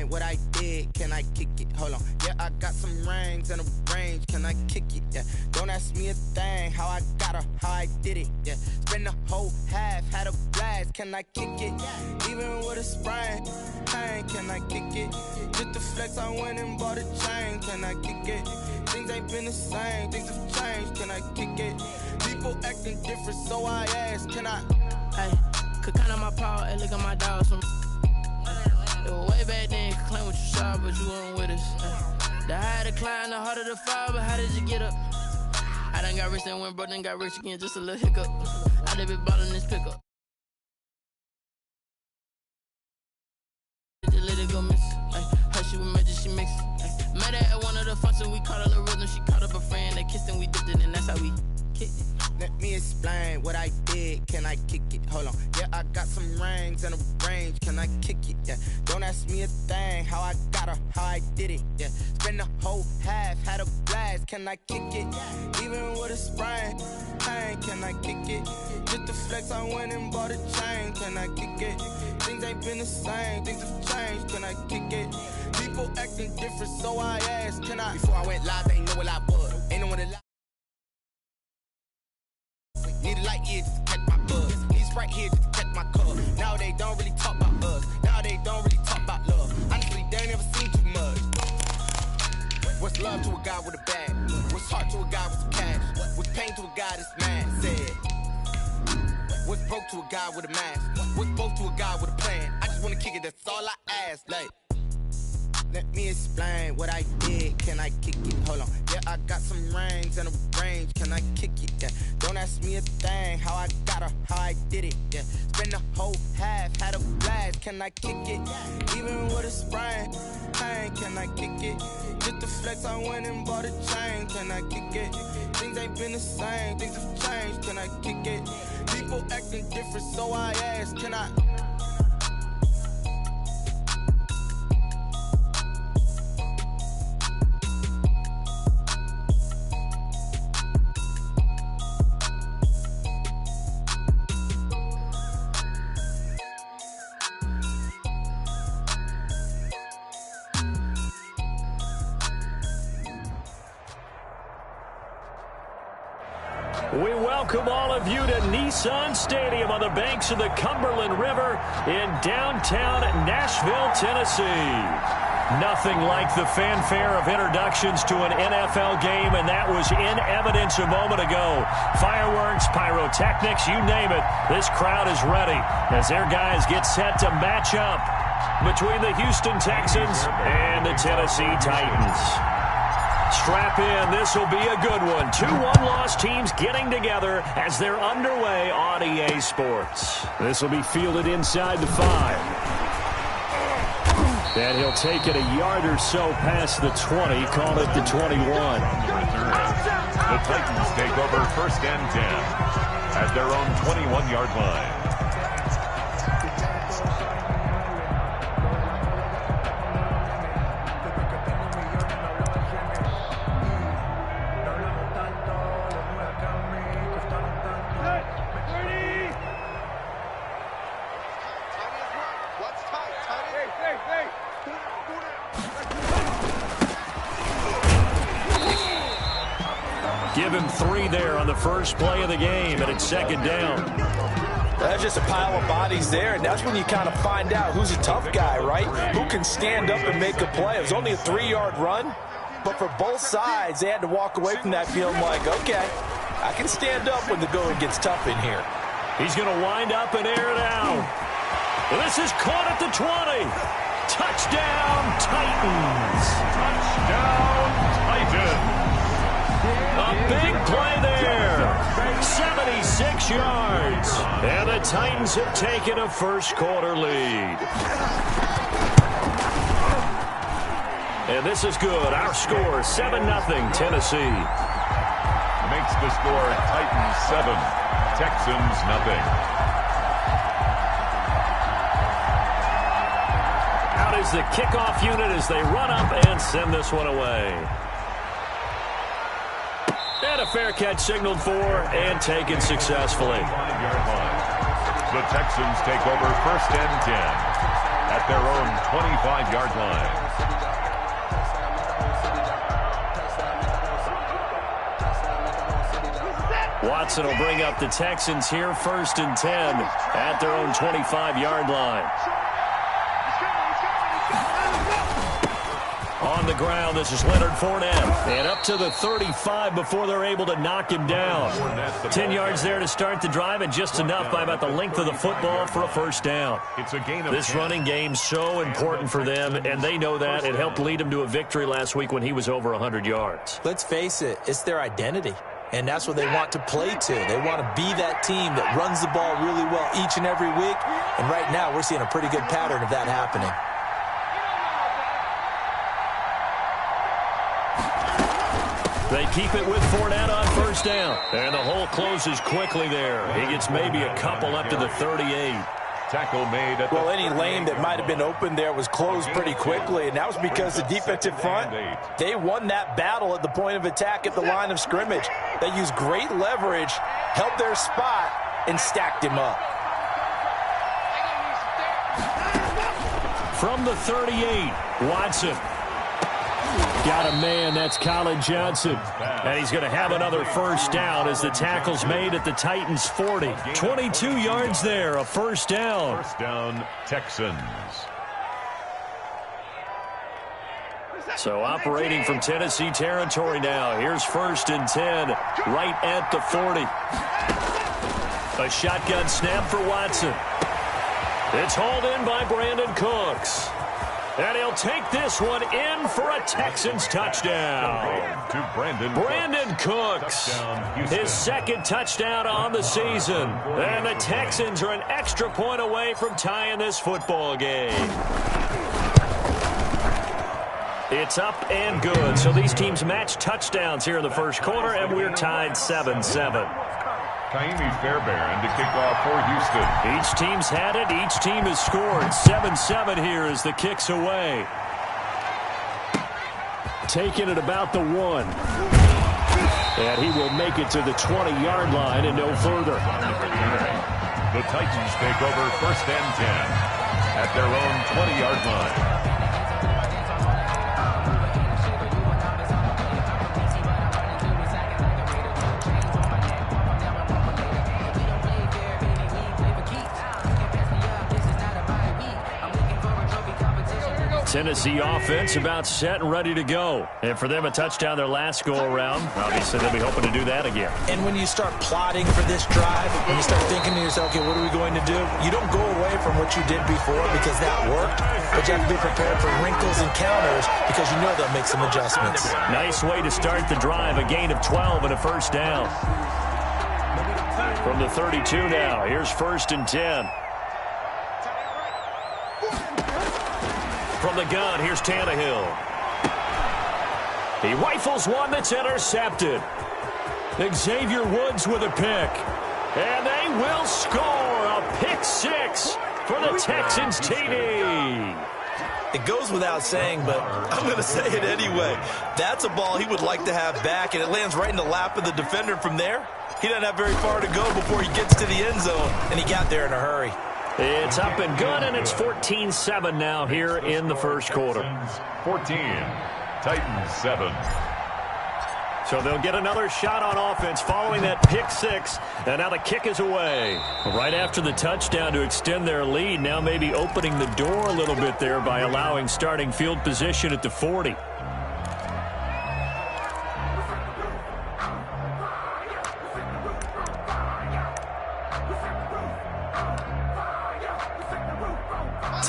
explain what I did? Can I kick it? Hold on. Yeah, I got some rings and a range. Can I kick it? Yeah. Don't ask me a thing. How I got her, how I did it. Yeah. Spend the whole half, had a blast. Can I kick it? Even with a sprain. Pain, can I kick it? Just the flex, I went and bought a chain. Can I kick it? Things ain't been the same. Things have changed. Can I kick it? People acting different, so I ask. Can I? Hey, could count on my power and look at my dogs from. It was way back then, could claim what you saw, but you weren't with us. The higher the climb, the harder the fall, but how did you get up? I done got rich and went broke, then got rich again, just a little hiccup. I done been ballin' this pickup. Just let it go miss. Her she was magic, she mixed. Met her at one of the functions, we caught her the rhythm, she caught up a friend, they kissed and we dipped it, and that's how we kicked it. Let me explain what I did. Can I kick it? Hold on. Yeah, I got some rings and a range. Can I kick it? Yeah. Don't ask me a thing. How I got her, how I did it. Yeah. Spend the whole half, had a blast. Can I kick it? Even with a sprain. Pain, can I kick it? Just the flex, I went and bought a chain. Can I kick it? Things ain't been the same. Things have changed. Can I kick it? People acting different, so I asked. Can I? Before I went live, they ain't know what I was. Ain't know what it like. Need a light here just to catch my buzz. Need Sprite here just to catch my cup. Now they don't really talk about us. Now they don't really talk about love. Honestly, they ain't never seen too much. What's love to a guy with a bag? What's heart to a guy with some cash? What's pain to a guy that's mad? Said. What's broke to a guy with a mask? What's both to a guy with a plan? I just wanna kick it, that's all I ask. Like, let me explain what I did. Can I kick it? Hold on. Yeah, I got some rings and a range. Can I kick it? Yeah. Don't ask me a thing. How I got her, how I did it. Yeah. Spend the whole half, had a blast. Can I kick it? Even with a sprain. Pain, can I kick it? Just the flex, I went and bought a chain. Can I kick it? Things ain't been the same. Things have changed. Can I kick it? People acting different, so I ask. Can I? We welcome all of you to Nissan Stadium on the banks of the Cumberland River in downtown Nashville, Tennessee. Nothing like the fanfare of introductions to an NFL game, and that was in evidence a moment ago. Fireworks, pyrotechnics, you name it. This crowd is ready as their guys get set to match up between the Houston Texans and the Tennessee Titans. Strap in, this will be a good one. 2 one-loss teams getting together as they're underway on EA Sports. This will be fielded inside the 5. And he'll take it a yard or so past the 20, call it the 21. The Titans take over 1st and 10 at their own 21-yard line. Give him 3 there on the first play of the game, and it's 2nd down. That's just a pile of bodies there, and that's when you kind of find out who's a tough guy, right? Who can stand up and make a play. It was only a 3-yard run, but for both sides, they had to walk away from that feeling like, okay, I can stand up when the going gets tough in here. He's going to wind up and air it out. This is caught at the 20. Touchdown, Titans. Touchdown, Titans. A big play there. 76 yards. And the Titans have taken a first-quarter lead. And this is good. Our score, 7-0, Tennessee. Makes the score Titans 7, Texans nothing. Out is the kickoff unit as they run up and send this one away. And a fair catch signaled for and taken successfully. The Texans take over 1st and 10. at their own 25-yard line. Watson will bring up the Texans here, 1st and 10 at their own 25-yard line. On the ground, this is Leonard Fournette. And up to the 35 before they're able to knock him down. 10 yards there to start the drive, and just enough by about the length of the football for a first down. This running game so important for them, and they know that. It helped lead them to a victory last week when he was over 100 yards. Let's face it, it's their identity. And that's what they want to play to. They want to be that team that runs the ball really well each and every week. And right now, we're seeing a pretty good pattern of that happening. They keep it with Fournette on 1st down. And the hole closes quickly there. He gets maybe a couple up to the 38. Tackle made at well, any lane that might have been open there was closed pretty quickly, and that was because the defensive front, they won that battle at the point of attack at the line of scrimmage. They used great leverage, held their spot, and stacked him up. From the 38, Watson. Got a man, that's Colin Johnson. And he's going to have another 1st down as the tackle's made at the Titans' 40. 22 yards there, a 1st down. 1st down, Texans. So operating from Tennessee territory now. Here's 1st and 10, right at the 40. A shotgun snap for Watson. It's hauled in by Brandon Cooks. And he'll take this one in for a Texans touchdown. To Brandon Cooks. His 2nd touchdown on the season. And the Texans are an extra point away from tying this football game. It's up and good. So these teams match touchdowns here in the 1st quarter, and we're tied 7-7. Kaimi Fairbairn to kick off for Houston. Each team's had it. Each team has scored. 7-7 here as the kick's away. Taking it about the 1. And he will make it to the 20-yard line and no further. The Titans take over 1st and 10 at their own 20-yard line. Tennessee offense about set and ready to go. And for them, a touchdown their last go-around. Obviously, they'll be hoping to do that again. And when you start plotting for this drive, when you start thinking to yourself, okay, what are we going to do? You don't go away from what you did before because that worked, but you have to be prepared for wrinkles and counters because you know they'll make some adjustments. Nice way to start the drive. A gain of 12 and a 1st down. From the 32 now, here's 1st and 10. From the gun, here's Tannehill. He rifles one that's intercepted. Xavier Woods with a pick. And they will score a pick 6 for the Texans TD. It goes without saying, but I'm going to say it anyway. That's a ball he would like to have back, and it lands right in the lap of the defender from there. He doesn't have very far to go before he gets to the end zone, and he got there in a hurry. It's up and good, and it's 14-7 now here in the 1st quarter. 14, Titans 7. So they'll get another shot on offense following that pick 6, and now the kick is away. Right after the touchdown to extend their lead, now maybe opening the door a little bit there by allowing starting field position at the 40.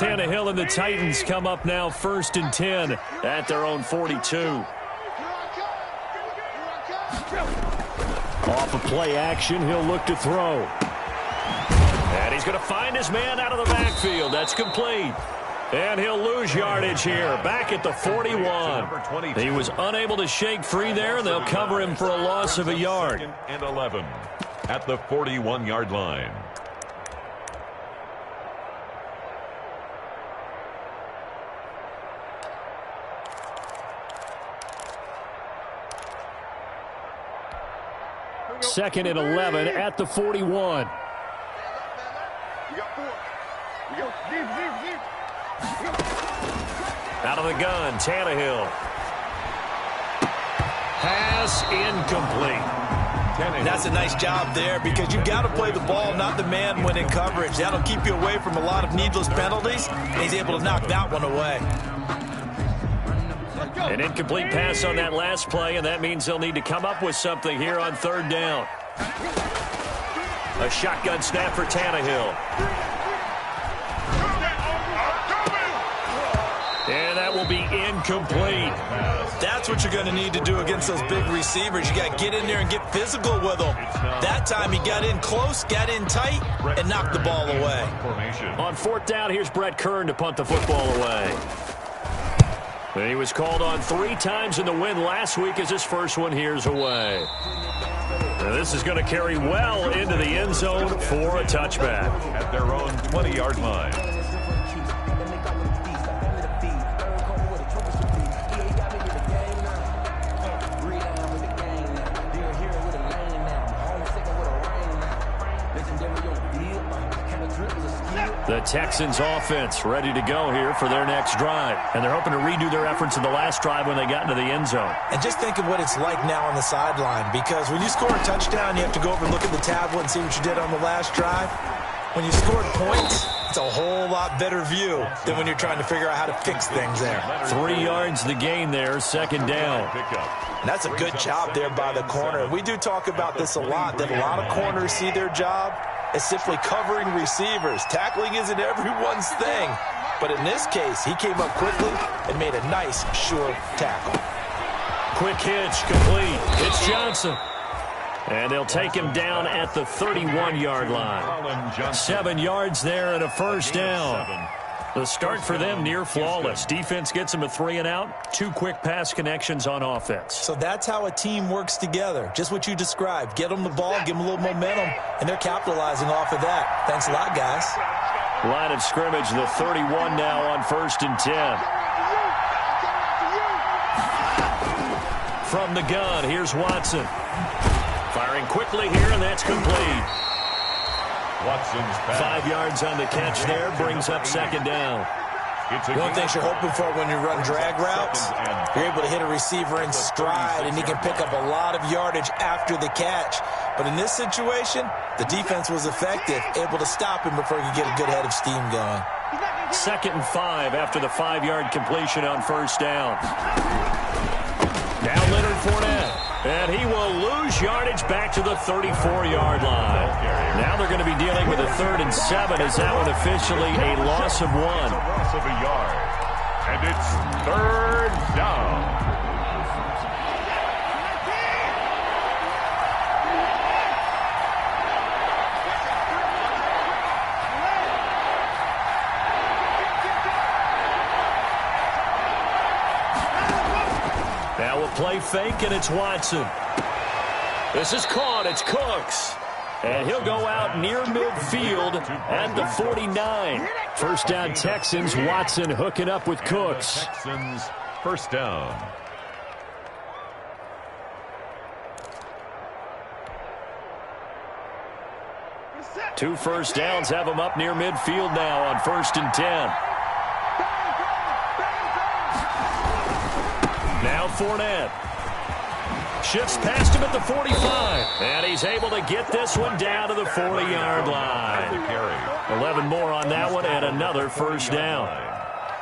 Tannehill and the Titans come up now 1st and 10 at their own 42. Off of play action, he'll look to throw. And he's going to find his man out of the backfield. That's complete. And he'll lose yardage here, back at the 41. He was unable to shake free there, and they'll cover him for a loss of a yard. 2nd and 11 at the 41-yard line. Second and 11 at the 41. Out of the gun, Tannehill. Pass incomplete. That's a nice job there because you've got to play the ball, not the man when in coverage. That'll keep you away from a lot of needless penalties, and he's able to knock that one away. An incomplete pass on that last play, and that means they'll need to come up with something here on third down. A shotgun snap for Tannehill. And that will be incomplete. That's what you're going to need to do against those big receivers. You got to get in there and get physical with them. That time he got in close, got in tight, and knocked the ball away. On fourth down, here's Brett Kern to punt the football away. And he was called on 3 times in the win last week as his first one here's away. Now this is going to carry well into the end zone for a touchback. At their own 20-yard line. The Texans offense ready to go here for their next drive. And they're hoping to redo their efforts in the last drive when they got into the end zone. And just think of what it's like now on the sideline, because when you score a touchdown, you have to go over and look at the tablet and see what you did on the last drive. When you scored points, it's a whole lot better view than when you're trying to figure out how to fix things there. 3 yards the gain there, second down. And that's a good job there by the corner. We do talk about this a lot, that a lot of corners see their job as simply covering receivers. Tackling isn't everyone's thing. But in this case, he came up quickly and made a nice, sure tackle. Quick hitch, complete. It's Johnson. And they'll take him down at the 31-yard line. 7 yards there and a first down. The start for them near flawless. Defense gets them a 3 and out. 2 quick pass connections on offense. So that's how a team works together. Just what you described. Get them the ball, give them a little momentum, and they're capitalizing off of that. Thanks a lot, guys. Line of scrimmage, the 31 now on 1st and 10. From the gun, here's Watson. Firing quickly here, and that's complete. Watson's pass. 5 yards on the catch there, brings up second down. One thing you're hoping for when you run drag routes, you're able to hit a receiver in stride, and he can pick up a lot of yardage after the catch. But in this situation, the defense was effective, able to stop him before he could get a good head of steam going. 2nd and 5 after the 5-yard completion on first down. Now Leonard Fournette. And he will lose yardage back to the 34-yard line. Now they're going to be dealing with a 3rd and 7 as that one officially a loss of 1. Loss of a yard. And it's 3rd down. Now we'll play fake, and it's Watson. This is caught. It's Cooks. And he'll go out near midfield at the 49. First down, Texans. Watson hooking up with Cooks. Texans first down. Two first downs have him up near midfield now on 1st and 10. Now Fournette. Shifts past him at the 45. And he's able to get this one down to the 40-yard line. 11 more on that one and another first down.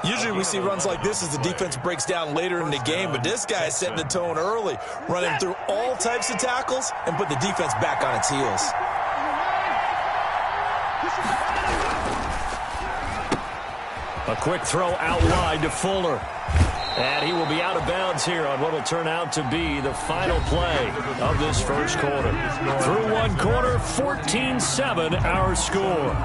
Usually we see runs like this as the defense breaks down later in the game, but this guy is setting the tone early, running through all types of tackles and put the defense back on its heels. A quick throw out wide to Fuller. And he will be out of bounds here on what will turn out to be the final play of this first quarter. Through one quarter, 14-7 our score.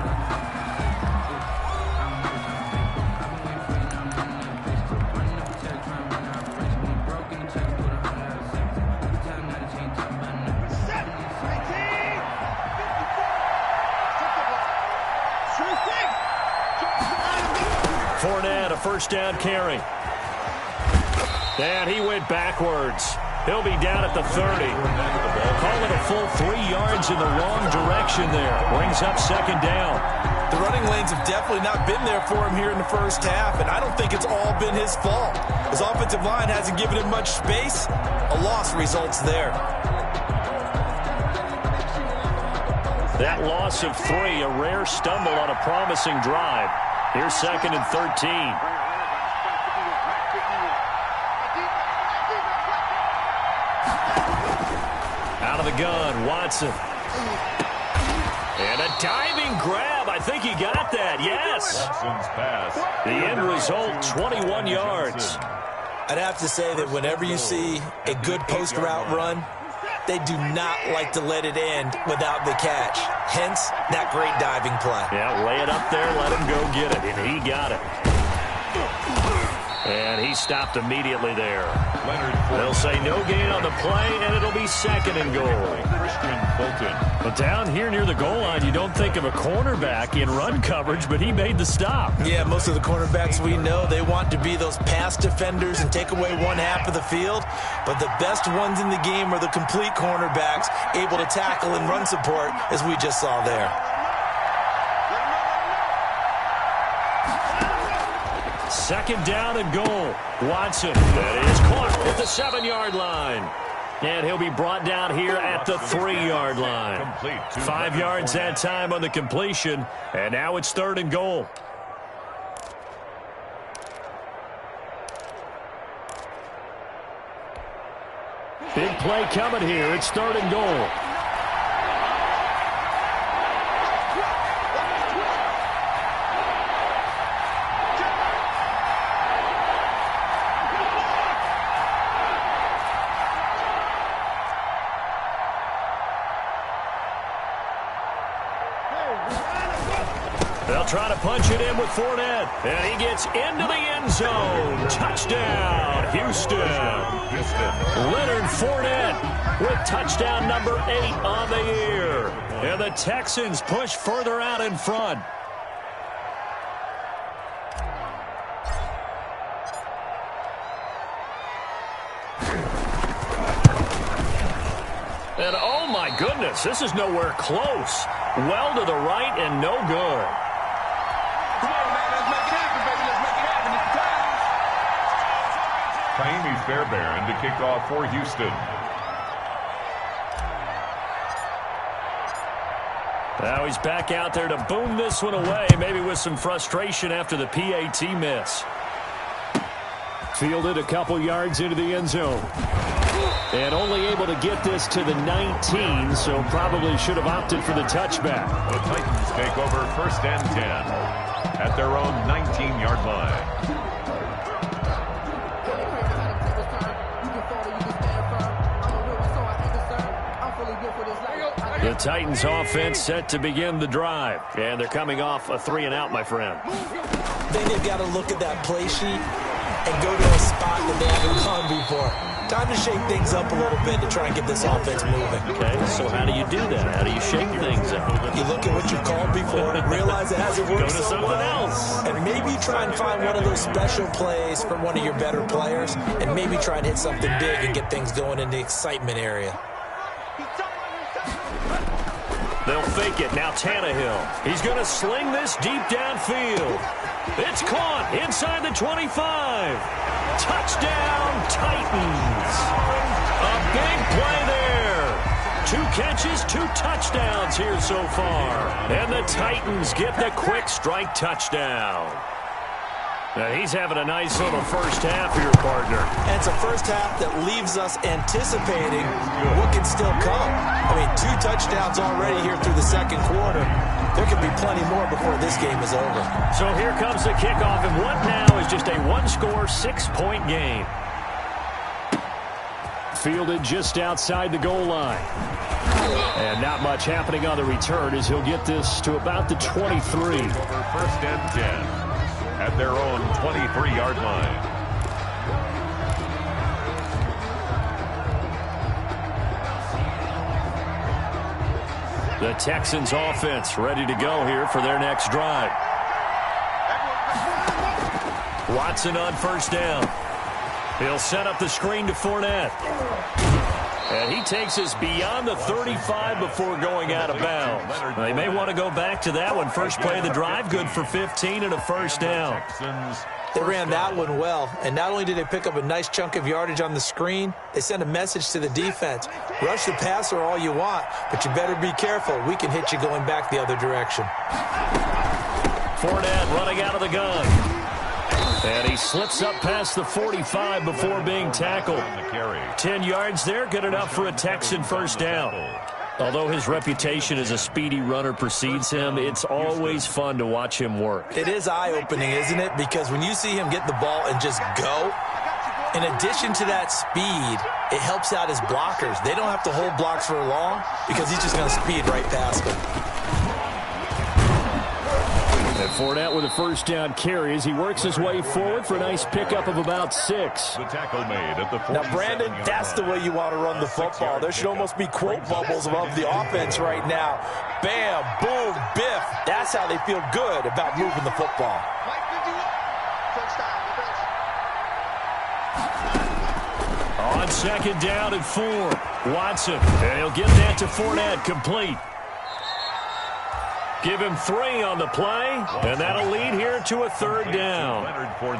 Fournette, a first down carry. And he went backwards. He'll be down at the 30. Call it a full 3 yards in the wrong direction there. Brings up second down. The running lanes have definitely not been there for him here in the first half, and I don't think it's all been his fault. His offensive line hasn't given him much space. A loss results there. That loss of 3, a rare stumble on a promising drive. Here's 2nd and 13. Out of the gun, Watson. And a diving grab. I think he got that. Yes. The end result, 21 yards. I'd have to say that whenever you see a good post route run, they do not like to let it end without the catch. Hence, that great diving play. Yeah, lay it up there, let him go get it, and he got it. And he stopped immediately there. They'll say no gain on the play, and it'll be 2nd and goal. But down here near the goal line, you don't think of a cornerback in run coverage, but he made the stop. Yeah, most of the cornerbacks we know, they want to be those pass defenders and take away one half of the field. But the best ones in the game are the complete cornerbacks, able to tackle and run support, as we just saw there. 2nd down and goal. Watson, that is caught at the 7-yard line. And he'll be brought down here at the 3-yard line. 5 yards that time on the completion. And now it's 3rd and goal. Big play coming here. It's 3rd and goal. They'll try to punch it in with Fournette. And he gets into the end zone. Touchdown, Houston. Leonard Fournette with touchdown number 8 on the year. And the Texans push further out in front. And oh my goodness, this is nowhere close. Well to the right and no good. Taimi Fairbairn to kick off for Houston. Now he's back out there to boom this one away, maybe with some frustration after the PAT miss. Fielded a couple yards into the end zone. And only able to get this to the 19, so probably should have opted for the touchback. The Titans take over 1st and 10 at their own 19-yard line. The Titans offense set to begin the drive. And they're coming off a 3-and-out, my friend. Then they've got to look at that play sheet and go to a spot that they haven't gone before. Time to shake things up a little bit to try and get this offense moving. Okay, so how do you do that? How do you shake things up? You look at what you've called before and realize it hasn't worked Go to so something well. else. And maybe try and find one of those special plays from one of your better players and maybe try and hit something big and get things going in the excitement area. They'll fake it. Now Tannehill. He's going to sling this deep downfield. It's caught inside the 25. Touchdown, Titans. A big play there. 2 catches, 2 touchdowns here so far. And the Titans get the quick strike touchdown. Now he's having a nice little first half here, partner. And it's a first half that leaves us anticipating what can still come. I mean, 2 touchdowns already here through the second quarter. There could be plenty more before this game is over. So here comes the kickoff, and what now is just a 1-score, 6-point game. Fielded just outside the goal line. And not much happening on the return as he'll get this to about the 23. 1st and 10 at their own 23-yard line. The Texans offense ready to go here for their next drive. Watson on 1st down. He'll set up the screen to Fournette. And he takes us beyond the 35 before going out of bounds. They may want to go back to that one. First play of the drive, good for 15 and a first down. They ran that one well, and not only did they pick up a nice chunk of yardage on the screen, they sent a message to the defense. Rush the passer all you want, but you better be careful. We can hit you going back the other direction. Fournette running out of the gun. And he slips up past the 45 before being tackled. 10 yards there, good enough for a Texan first down. Although his reputation as a speedy runner precedes him, it's always fun to watch him work. It is eye-opening, isn't it? Because when you see him get the ball and just go, in addition to that speed, it helps out his blockers. They don't have to hold blocks for long because he's just going to speed right past them. And Fournette with a first down carry as he works his way forward for a nice pickup of about 6. The tackle made at the 47. Now, Brandon, that's the way you want to run the football. There should almost be quote bubbles above the offense right now. Bam, boom, biff. That's how they feel good about moving the football. On second down and 4, Watson. And he'll get that to Fournette, complete. Give him 3 on the play, and that'll lead here to a third down.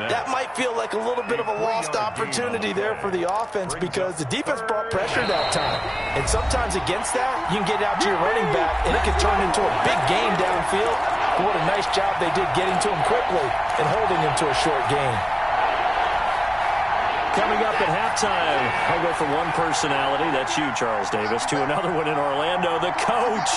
That might feel like a little bit of a lost opportunity there for the offense because the defense brought pressure that time. And sometimes against that, you can get out to your running back, and it can turn into a big game downfield. But what a nice job they did getting to him quickly and holding him to a short gain. Coming up at halftime, I'll go from one personality, that's you, Charles Davis, to another one in Orlando, the coach.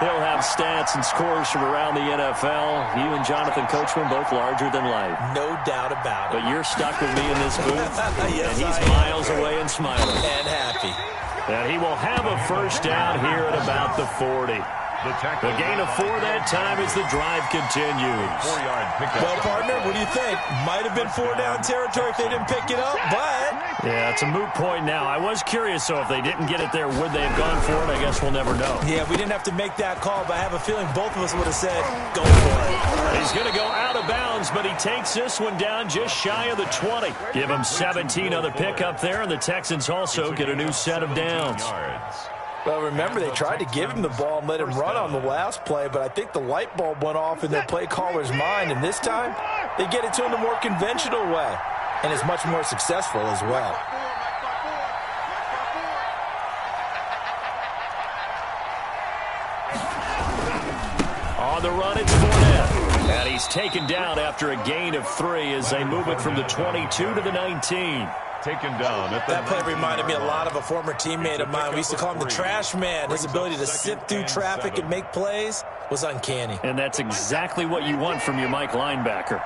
He'll have stats and scores from around the NFL. You and Jonathan Coachman both larger than life. No doubt about it. But you're stuck with me in this booth, yes, and he's miles away and smiling. And happy. And he will have a first down here at about the 40. The gain of 4 that time as the drive continues. Well, partner, what do you think? Might have been 4-down territory if they didn't pick it up, but... Yeah, it's a moot point now. I was curious, so if they didn't get it there, would they have gone for it? I guess we'll never know. Yeah, we didn't have to make that call, but I have a feeling both of us would have said, go for it. He's going to go out of bounds, but he takes this one down just shy of the 20. Give him 17 on the pickup there, and the Texans also get a new set of downs. Well, remember, they tried to give him the ball and let him run on the last play, but I think the light bulb went off in their play caller's mind, and this time, they get it to him the more conventional way, and it's much more successful as well. On the run, it's Fournette, and he's taken down after a gain of 3 as they move it from the 22 to the 19. Taken down at the that play reminded me a lot of a former teammate of mine. We used to call him the trash man. His ability to sift through traffic and make plays was uncanny. And that's exactly what you want from your Mike linebacker.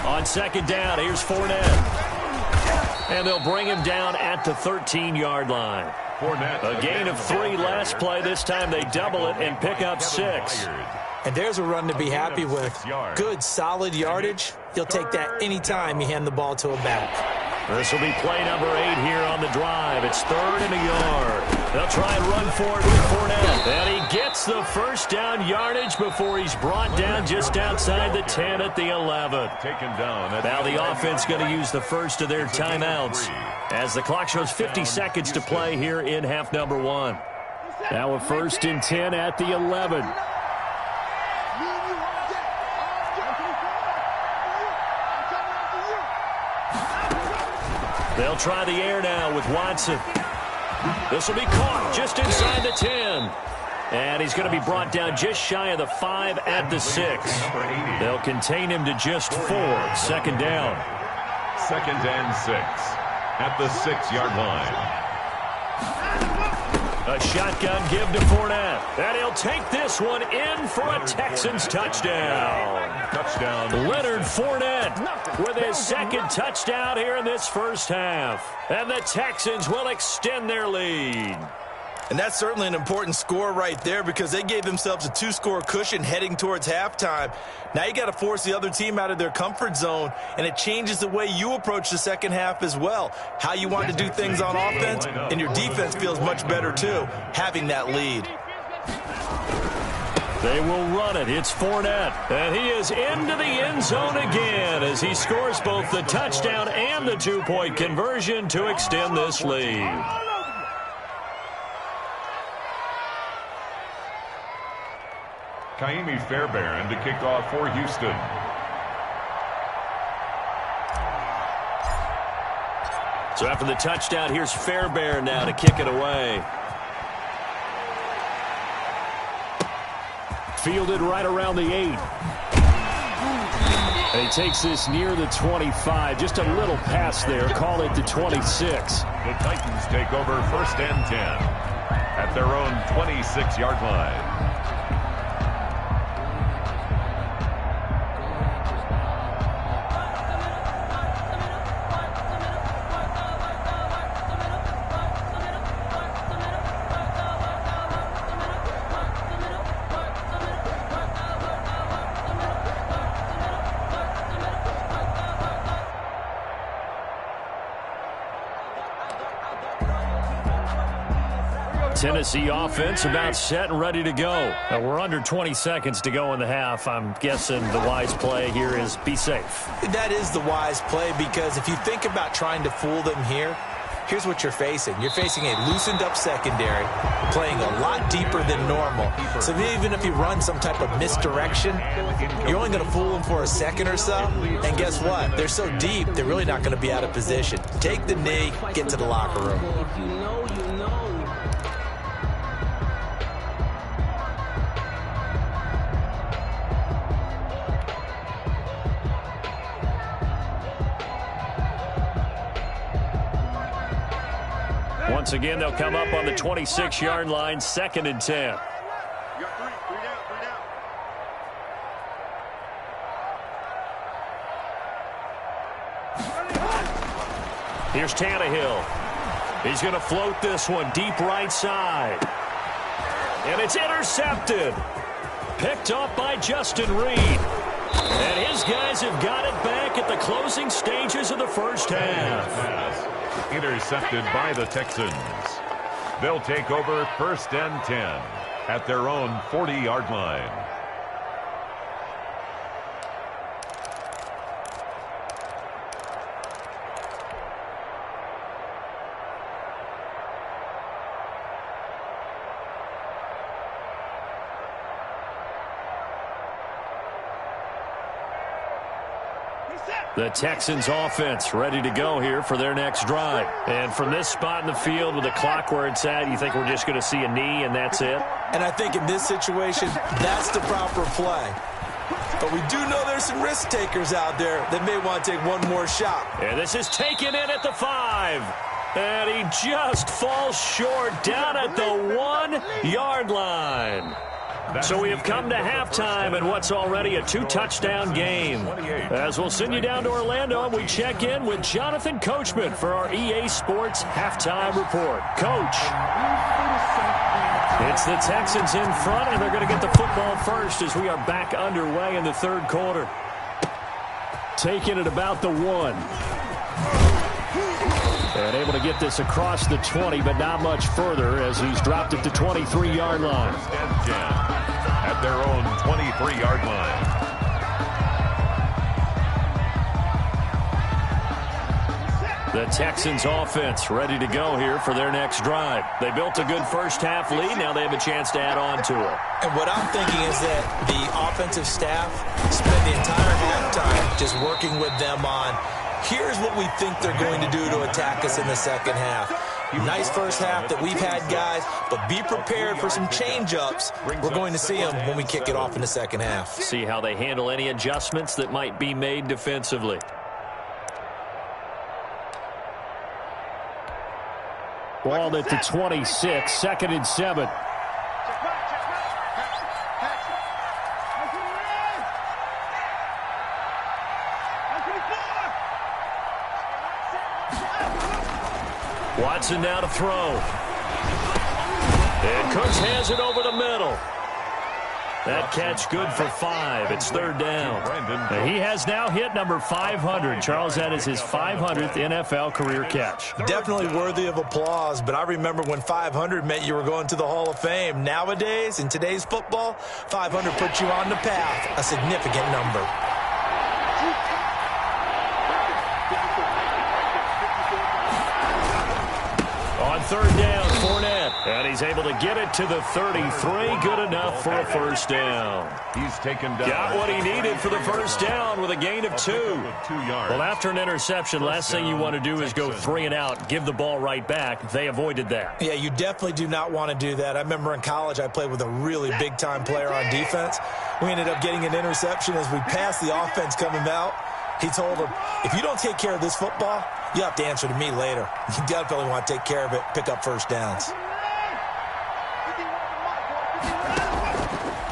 On second down, here's Fournette. And they'll bring him down at the 13-yard line. A gain of 3 last play. This time they double it and pick up 6. And there's a run to be happy with. Good, solid yardage. He'll take that anytime you hand the ball to a back. This will be play number 8 here on the drive. It's 3rd and a yard. They'll try and run for it with Fournette. And he gets the first down yardage before he's brought down just outside the 10 at the 11. Taken down. Now the offense going to use the first of their timeouts as the clock shows 50 seconds to play here in half number 1. Now a 1st and 10 at the 11. They'll try the air now with Watson. This will be caught just inside the 10. And he's going to be brought down just shy of the 5 at the 6. They'll contain him to just 4. 2nd down. 2nd and 6 at the 6-yard line. A shotgun give to Fournette. And he'll take this one in for a Texans touchdown. Leonard Fournette with his 2nd touchdown here in this first half. And the Texans will extend their lead. And that's certainly an important score right there because they gave themselves a 2-score cushion heading towards halftime. Now you got to force the other team out of their comfort zone, and it changes the way you approach the second half as well. How you want to do things on offense, and your defense feels much better too, having that lead. They will run it. It's Fournette. And he is into the end zone again as he scores both the touchdown and the two-point conversion to extend this lead. Kaimi Fairbairn to kick off for Houston. So after the touchdown, here's Fairbairn now to kick it away. Fielded right around the 8. And he takes this near the 25. Just a little pass there. Call it the 26. The Titans take over first and 10 at their own 26-yard line. Tennessee offense about set and ready to go. We're under 20 seconds to go in the half. I'm guessing the wise play here is be safe. That is the wise play, because if you think about trying to fool them here, here's what you're facing. You're facing a loosened up secondary, playing a lot deeper than normal. So even if you run some type of misdirection, you're only going to fool them for a second or so. And guess what? They're so deep, they're really not going to be out of position. Take the knee, get to the locker room. If you know, you know. Once again, they'll come up on the 26-yard line, 2nd and 10. You got three down. Here's Tannehill. He's going to float this one deep right side. And it's intercepted. Picked off by Justin Reed. And his guys have got it back at the closing stages of the first half. Intercepted by the Texans. They'll take over first and 10 at their own 40-yard line. The Texans offense ready to go here for their next drive. And from this spot in the field with the clock where it's at, you think we're just going to see a knee and that's it? And I think in this situation, that's the proper play. But we do know there's some risk takers out there that may want to take one more shot. And this is taken in at the 5. And he just falls short down at the 1-yard line. So we have come to halftime in what's already a 2-touchdown game. As we'll send you down to Orlando, we check in with Jonathan Coachman for our EA Sports Halftime Report. Coach. It's the Texans in front, and they're going to get the football first as we are back underway in the third quarter. Taking it about the 1. And able to get this across the 20, but not much further as he's dropped at the 23-yard line. At their own 23-yard line. The Texans offense ready to go here for their next drive. They built a good first half lead. Now they have a chance to add on to it. And what I'm thinking is that the offensive staff spent the entire halftime just working with them on, here's what we think they're going to do to attack us in the second half. Nice first half that we've had, guys, but be prepared for some change-ups. We're going to see them when we kick it off in the second half. See how they handle any adjustments that might be made defensively. Ball at the 26, 2nd and 7. Watson now to throw. And Cooks has it over the middle. That catch good for 5. It's third down. And he has now hit number 500. Charles, that is his 500th NFL career catch. Definitely worthy of applause, but I remember when 500 meant you were going to the Hall of Fame. Nowadays, in today's football, 500 puts you on the path, a significant number. On third down, Fournette. And he's able to get it to the 33. Good enough for a first down. He's taken down. Got what he needed for the first down with a gain of 2. Well, after an interception, last thing you want to do is go 3 and out, give the ball right back. They avoided that. Yeah, you definitely do not want to do that. I remember in college I played with a really big-time player on defense. We ended up getting an interception as we passed the offense coming out. He told him, if you don't take care of this football, you have to answer to me later. You definitely want to take care of it, pick up first downs.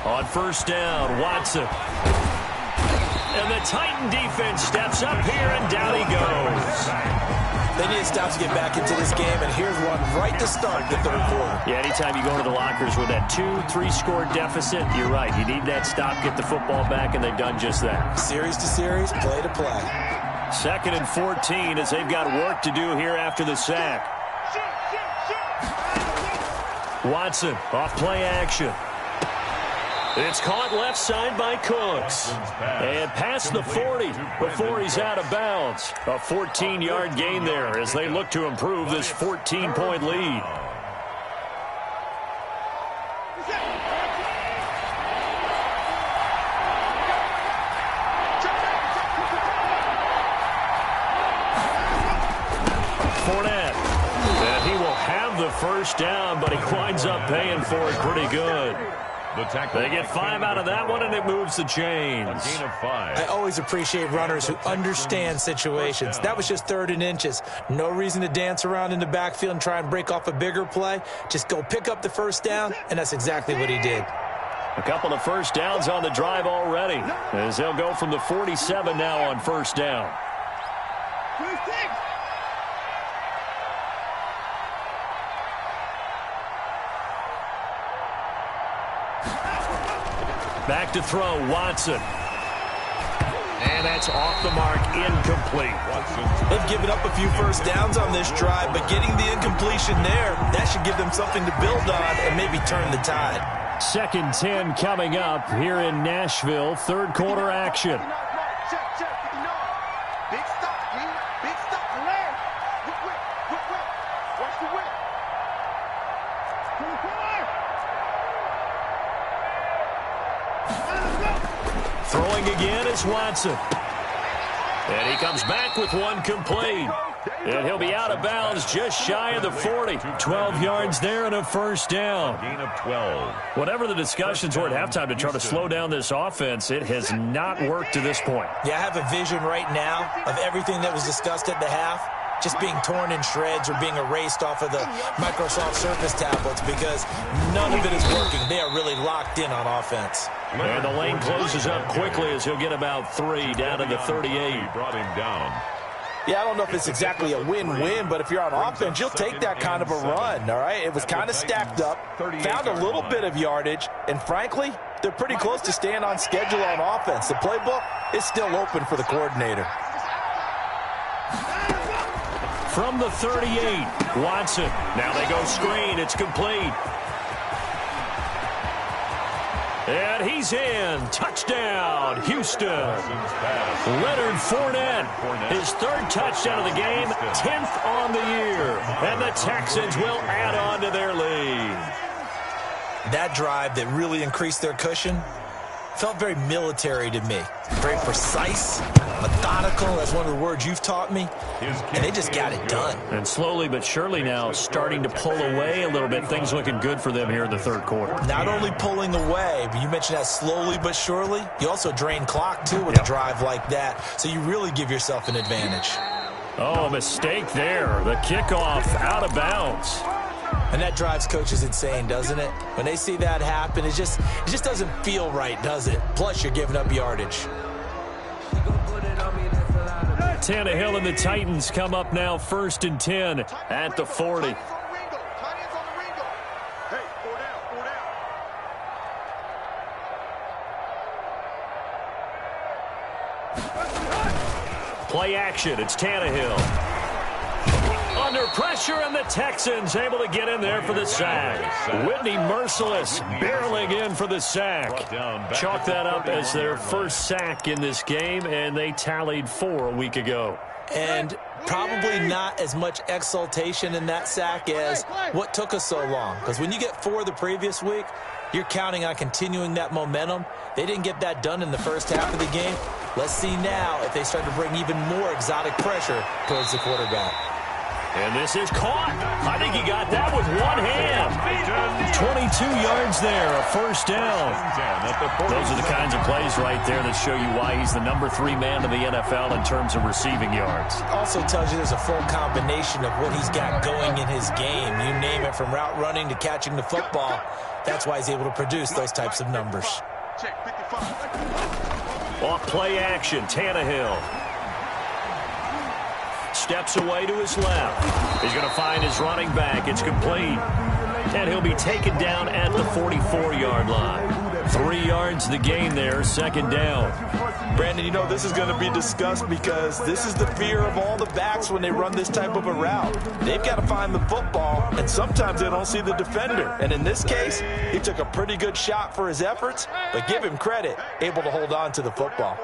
On first down, Watson. And the Titan defense steps up here, and down he goes. They need a stop to get back into this game, and here's one right to start the third quarter. Yeah, anytime you go into the lockers with that 2-3 score deficit, you're right. You need that stop, get the football back, and they've done just that. Series to series, play to play. 2nd and 14 as they've got work to do here after the sack. Watson off play action. It's caught left side by Cooks. And past the 40 before he's out of bounds. A 14-yard gain there as they look to improve this 14-point lead. Fournette. And he will have the first down, but he winds up paying for it pretty good. They get 5 out of that one, and it moves the chains. A gain of 5. I always appreciate runners who understand situations. That was just 3rd and inches. No reason to dance around in the backfield and try and break off a bigger play. Just go pick up the first down, and that's exactly what he did. A couple of first downs on the drive already, as they'll go from the 47 now on first down. Back to throw, Watson. And that's off the mark, incomplete. They've given up a few first downs on this drive, but getting the incompletion there, that should give them something to build on and maybe turn the tide. 2nd 10 coming up here in Nashville. Third quarter action. Big stop, G. Big stop. Relax. Watch the whip. Throwing again is Watson. And he comes back with one complete. And he'll be out of bounds just shy of the 40. 12 yards there and a first down. Gain of 12. Whatever the discussions were at halftime to try to slow down this offense, it has not worked to this point. Yeah, I have a vision right now of everything that was discussed at the half just being torn in shreds or being erased off of the Microsoft Surface tablets because none of it is working. They are really locked in on offense. And the lane closes up quickly as he'll get about 3 down to the 38. Brought him down. Yeah, I don't know if it's exactly a win-win, but if you're on offense, you'll take that kind of a run, all right? It was kind of stacked up, found a little bit of yardage, and frankly, they're pretty close to staying on schedule on offense. The playbook is still open for the coordinator. From the 38, Watson. Now they go screen. It's complete. And he's in. Touchdown, Houston. Leonard Fournette, his 3rd touchdown of the game, 10th on the year. And the Texans will add on to their lead. That drive that really increased their cushion felt very military to me. Very precise, methodical, that's one of the words you've taught me, and they just got it done. And slowly but surely now starting to pull away a little bit. Things looking good for them here in the third quarter. Not only pulling away, but you mentioned that slowly but surely, you also drain clock, too, with a drive like that, so you really give yourself an advantage. Oh, mistake there. The kickoff out of bounds. And that drives coaches insane, doesn't it? When they see that happen, it just doesn't feel right, does it? Plus, you're giving up yardage. Tannehill and the Titans come up now 1st and 10 at the 40. Play action. It's Tannehill. Under pressure, and the Texans able to get in there for the sack. Whitney Merciless barreling in for the sack. Chalk that up as their first sack in this game, and they tallied 4 a week ago. And probably not as much exultation in that sack as what took us so long. Because when you get 4 the previous week, you're counting on continuing that momentum. They didn't get that done in the first half of the game. Let's see now if they start to bring even more exotic pressure towards the quarterback. And this is caught. I think he got that with one hand. 22 yards there, a first down. Those are the kinds of plays right there that show you why he's the number 3 man in the NFL in terms of receiving yards. Also tells you there's a full combination of what he's got going in his game. You name it, from route running to catching the football. That's why he's able to produce those types of numbers. Off play action, Tannehill. Steps away to his left. He's going to find his running back. It's complete. And he'll be taken down at the 44-yard line. 3 yards the gain there, second down. Brandon, you know this is going to be discussed because this is the fear of all the backs when they run this type of a route. They've got to find the football, and sometimes they don't see the defender. And in this case, he took a pretty good shot for his efforts, but give him credit, able to hold on to the football.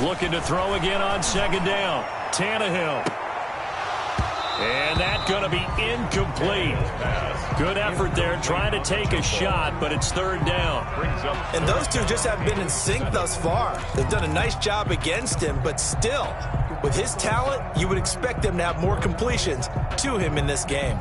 Looking to throw again on second down. Tannehill. And that's going to be incomplete. Good effort there, trying to take a shot, but it's third down. And those two just haven't been in sync thus far. They've done a nice job against him, but still, with his talent, you would expect them to have more completions to him in this game.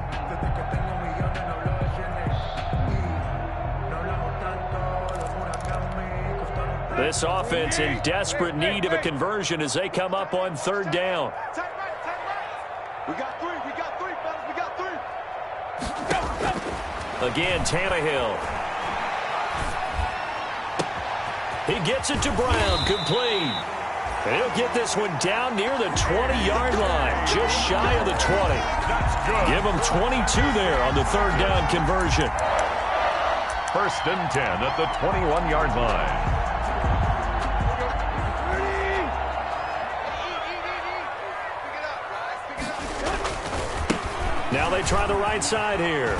This offense in desperate need of a conversion as they come up on third down. We got 3, fellas, we got 3. Again, Tannehill. He gets it to Brown, complete. And he'll get this one down near the 20-yard line, just shy of the 20. Give him 22 there on the third down conversion. 1st and 10 at the 21-yard line. Now they try the right side here.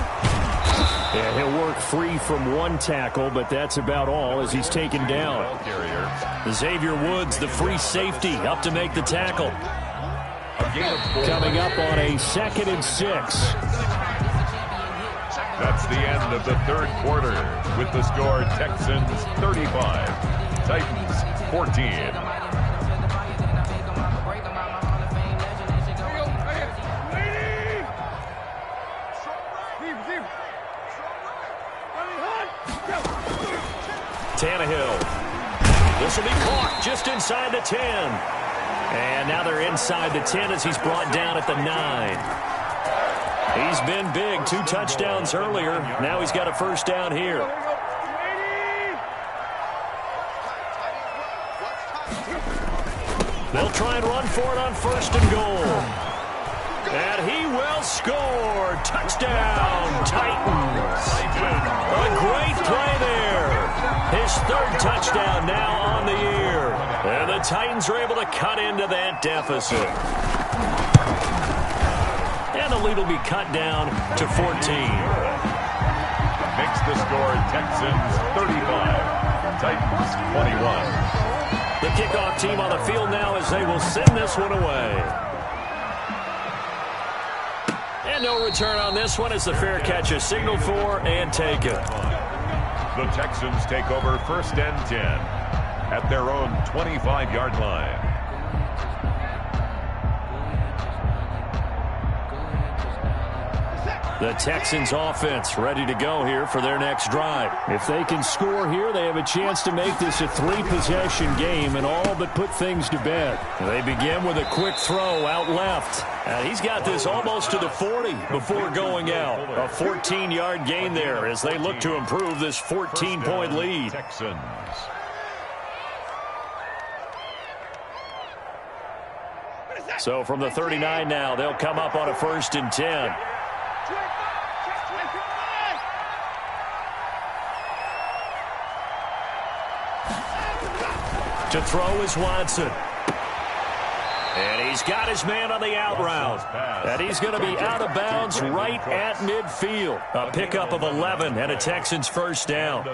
Yeah, he'll work free from one tackle, but that's about all as he's taken down. Xavier Woods, the free safety, up to make the tackle. Coming up on a 2nd and 6. That's the end of the third quarter with the score Texans 35, Titans 14. Tannehill. This will be caught just inside the 10. And now they're inside the 10 as he's brought down at the 9. He's been big, 2 touchdowns earlier. Now he's got a first down here. They'll try and run for it on 1st and goal. And he will score. Touchdown, Titans. A great play there. His 3rd touchdown now on the year. And the Titans are able to cut into that deficit. And the lead will be cut down to 14. Makes the score Texans 35, Titans 21. The kickoff team on the field now as they will send this one away. And no return on this one as the fair catch is signaled for and taken. The Texans take over 1st and 10 at their own 25-yard line. The Texans offense ready to go here for their next drive. If they can score here, they have a chance to make this a 3-possession game and all but put things to bed. They begin with a quick throw out left. And he's got this almost to the 40 before going out. A 14-yard gain there as they look to improve this 14-point lead. Texans. So from the 39 now, they'll come up on a 1st and 10. To throw is Watson. And he's got his man on the out route. And he's going to be out of bounds right at midfield. A pickup of 11 and a Texans first down.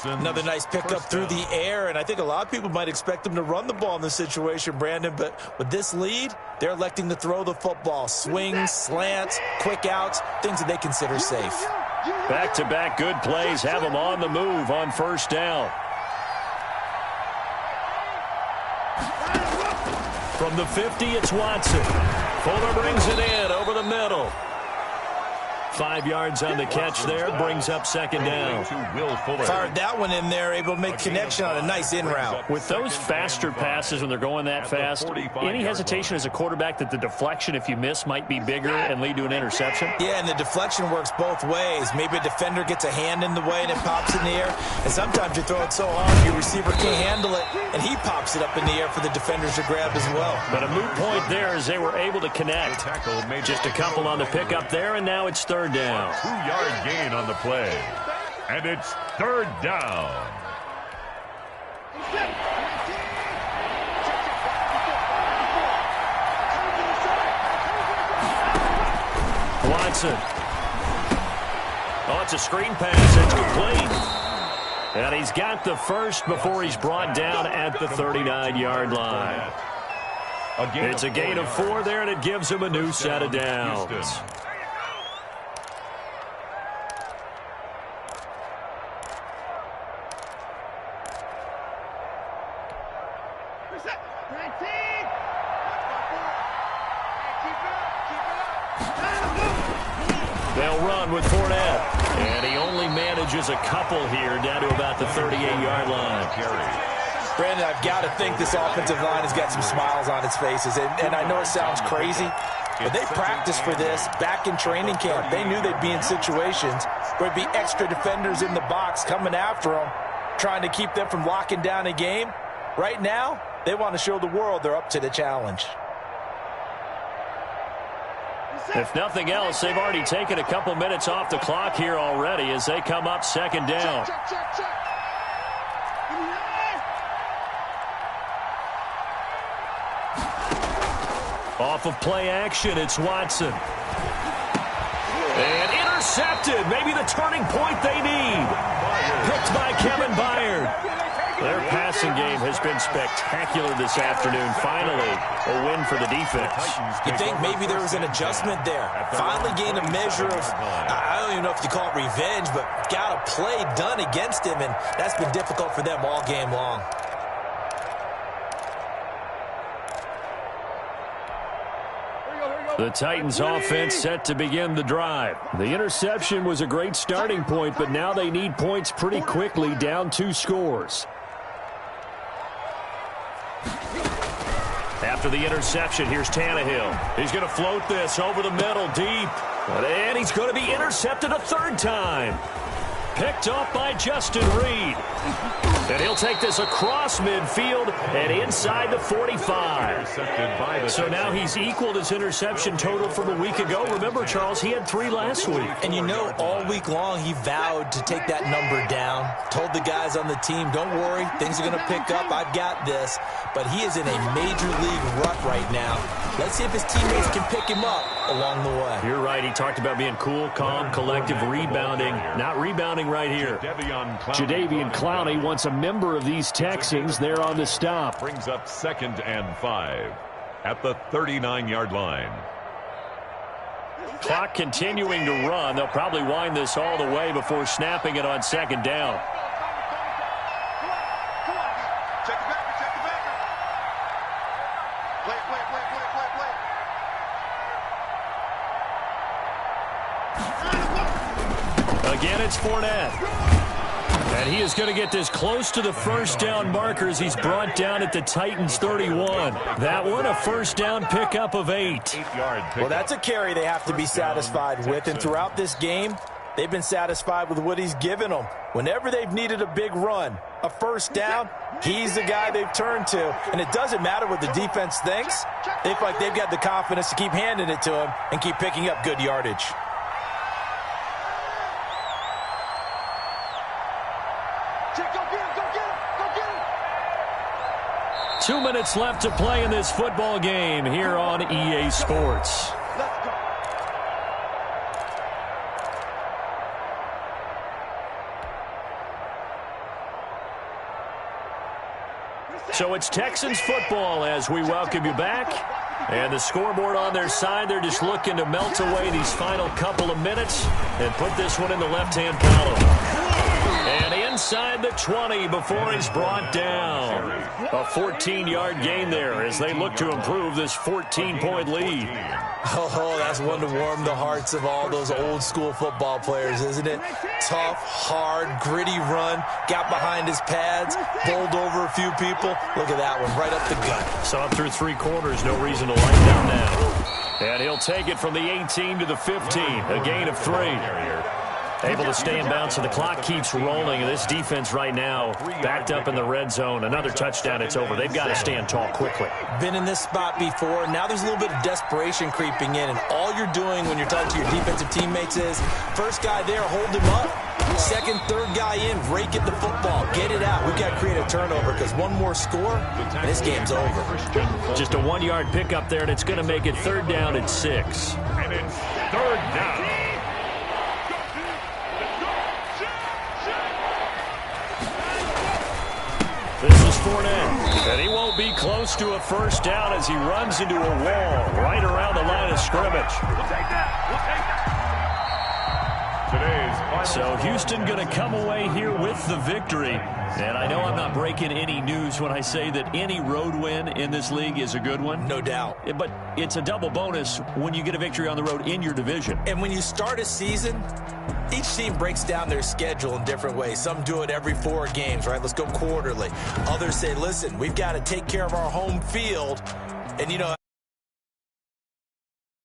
Another nice pickup through the air, and I think a lot of people might expect them to run the ball in this situation, Brandon, but with this lead, they're electing to throw the football. Swings, slants, quick outs, things that they consider safe. Back-to-back good plays have them on the move on first down. From the 50, it's Watson. Fuller brings it in over the middle. 5 yards on the catch there, brings up second down. Fired that one in there, able to make connection on a nice in route. With those faster passes when they're going that fast, any hesitation as a quarterback that the deflection, if you miss, might be bigger and lead to an interception? Yeah, and the deflection works both ways. Maybe a defender gets a hand in the way and it pops in the air, and sometimes you throw it so hard your receiver can't handle it, and he pops it up in the air for the defenders to grab as well. But a moot point there as they were able to connect. Just a couple on the pickup there, and now it's third down. 2-yard gain on the play. And it's third down. Watson. Oh, it's a screen pass. It's complete. And he's got the first before he's brought down at the 39-yard line. It's a gain of 4 there, and it gives him a new set of downs. They'll run with Fournette. And he only manages a couple here down to about the 38-yard line. Brandon, I've got to think this offensive line has got some smiles on its faces. And I know it sounds crazy, but they practiced for this back in training camp. They knew they'd be in situations where there'd be extra defenders in the box coming after them, trying to keep them from locking down a game. Right now, they want to show the world they're up to the challenge. If nothing else, they've already taken a couple minutes off the clock here already as they come up second down. Off of play action, it's Watson. And intercepted. Maybe the turning point they need. Picked by Kevin Byard. Their passing game has been spectacular this afternoon. Finally, a win for the defense. You think maybe there was an adjustment there. Finally gained a measure of, I don't even know if you call it revenge, but got a play done against him, and that's been difficult for them all game long. The Titans offense set to begin the drive. The interception was a great starting point, but now they need points pretty quickly, down 2 scores. After the interception, here's Tannehill. He's going to float this over the middle deep. And he's going to be intercepted a third time. Picked off by Justin Reed. And he'll take this across midfield and inside the 45. So now he's equaled his interception total from a week ago. Remember, Charles, he had 3 last week. And you know, all week long he vowed to take that number down. Told the guys on the team, don't worry, things are going to pick up. I've got this. But he is in a major league rut right now. Let's see if his teammates can pick him up along the way. You're right. He talked about being cool, calm, collective, rebounding. Not rebounding right here. Jadeveon Clowney wants a member of these Texans there on the stop. Brings up 2nd and 5 at the 39-yard line. Clock continuing to run. They'll probably wind this all the way before snapping it on second down. Again, it's Fournette. And he is going to get this close to the first down markers. He's brought down at the Titans 31. That one, a first down pickup of 8. Well, that's a carry they have to be satisfied with. And throughout this game, they've been satisfied with what he's given them. Whenever they've needed a big run, a first down, he's the guy they've turned to. And it doesn't matter what the defense thinks. They feel like they've got the confidence to keep handing it to him and keep picking up good yardage. 2 minutes left to play in this football game here on EA Sports. So it's Texans football as we welcome you back. And the scoreboard on their side, they're just looking to melt away these final couple of minutes and put this one in the left-hand column. And inside the 20 before he's brought down. A 14-yard gain there as they look to improve this 14-point lead. Oh, that's one to warm the hearts of all those old-school football players, isn't it? Tough, hard, gritty run, got behind his pads, bowled over a few people. Look at that one, right up the gut. So up through 3 quarters, no reason to light down now. And he'll take it from the 18 to the 15, a gain of 3. Able to stay in bounds, so the clock keeps rolling. And this defense right now backed up in the red zone. Another touchdown, it's over. They've got to stand tall quickly. Been in this spot before. Now there's a little bit of desperation creeping in. And all you're doing when you're talking to your defensive teammates is, first guy there, hold him up. Second, third guy in, rake at the football. Get it out. We've got to create a turnover because one more score, and this game's over. Just a 1-yard pickup there, and it's going to make it 3rd down and 6. And it's 3rd down. This is Fournette, and he won't be close to a first down as he runs into a wall right around the line of scrimmage. So Houston going to come away here with the victory. And I know I'm not breaking any news when I say that any road win in this league is a good one. No doubt. But it's a double bonus when you get a victory on the road in your division. And when you start a season, each team breaks down their schedule in different ways. Some do it every 4 games, right? Let's go quarterly. Others say, listen, we've got to take care of our home field. And, you know,